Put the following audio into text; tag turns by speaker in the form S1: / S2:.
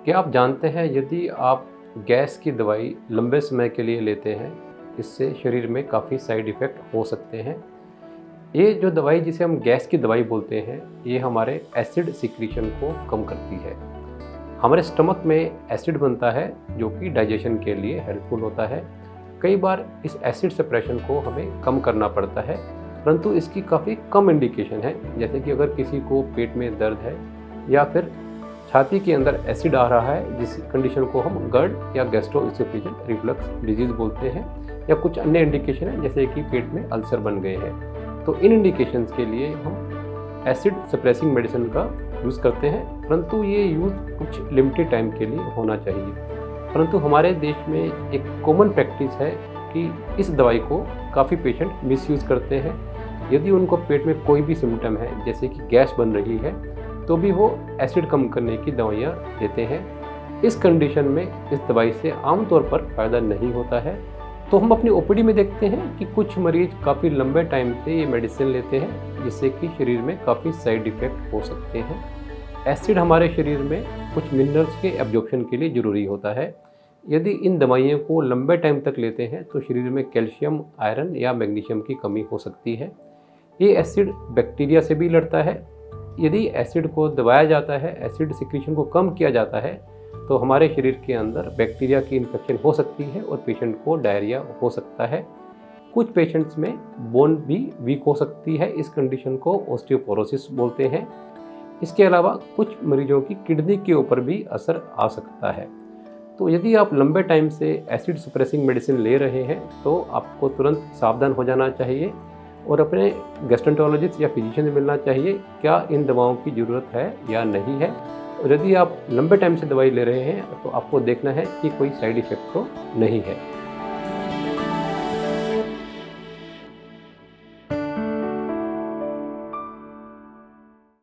S1: क्या आप जानते हैं यदि आप गैस की दवाई लंबे समय के लिए लेते हैं, इससे शरीर में काफ़ी साइड इफ़ेक्ट हो सकते हैं। ये जो दवाई जिसे हम गैस की दवाई बोलते हैं, ये हमारे एसिड सिक्रीशन को कम करती है। हमारे स्टमक में एसिड बनता है जो कि डाइजेशन के लिए हेल्पफुल होता है। कई बार इस एसिड सप्रेशन को हमें कम करना पड़ता है, परंतु इसकी काफ़ी कम इंडिकेशन है। जैसे कि अगर किसी को पेट में दर्द है या फिर छाती के अंदर एसिड आ रहा है, जिस कंडीशन को हम GERD या गैस्ट्रोइसोफेजियल रिफ्लक्स डिजीज़ बोलते हैं, या कुछ अन्य इंडिकेशन है जैसे कि पेट में अल्सर बन गए हैं, तो इन इंडिकेशंस के लिए हम एसिड सप्रेसिंग मेडिसिन का यूज़ करते हैं। परंतु ये यूज़ कुछ लिमिटेड टाइम के लिए होना चाहिए। परंतु हमारे देश में एक कॉमन प्रैक्टिस है कि इस दवाई को काफ़ी पेशेंट मिसयूज़ करते हैं। यदि उनको पेट में कोई भी सिम्टम है, जैसे कि गैस बन रही है, तो भी वो एसिड कम करने की दवाइयाँ लेते हैं। इस कंडीशन में इस दवाई से आमतौर पर फ़ायदा नहीं होता है। तो हम अपनी ओपीडी में देखते हैं कि कुछ मरीज काफ़ी लंबे टाइम से ये मेडिसिन लेते हैं, जिससे कि शरीर में काफ़ी साइड इफ़ेक्ट हो सकते हैं। एसिड हमारे शरीर में कुछ मिनरल्स के एब्जॉर्प्शन के लिए ज़रूरी होता है। यदि इन दवाइयों को लंबे टाइम तक लेते हैं तो शरीर में कैल्शियम, आयरन या मैग्नीशियम की कमी हो सकती है। ये एसिड बैक्टीरिया से भी लड़ता है। यदि एसिड को दबाया जाता है, एसिड सिक्रीशन को कम किया जाता है, तो हमारे शरीर के अंदर बैक्टीरिया की इन्फेक्शन हो सकती है और पेशेंट को डायरिया हो सकता है। कुछ पेशेंट्स में बोन भी वीक हो सकती है। इस कंडीशन को ऑस्टियोपोरोसिस बोलते हैं। इसके अलावा कुछ मरीजों की किडनी के ऊपर भी असर आ सकता है। तो यदि आप लंबे टाइम से एसिड सप्रेसिंग मेडिसिन ले रहे हैं तो आपको तुरंत सावधान हो जाना चाहिए और अपने गैस्ट्रोएंटरोलॉजिस्ट या फिजिशियन से मिलना चाहिए, क्या इन दवाओं की ज़रूरत है या नहीं है। और यदि आप लंबे टाइम से दवाई ले रहे हैं तो आपको देखना है कि कोई साइड इफ़ेक्ट तो नहीं है।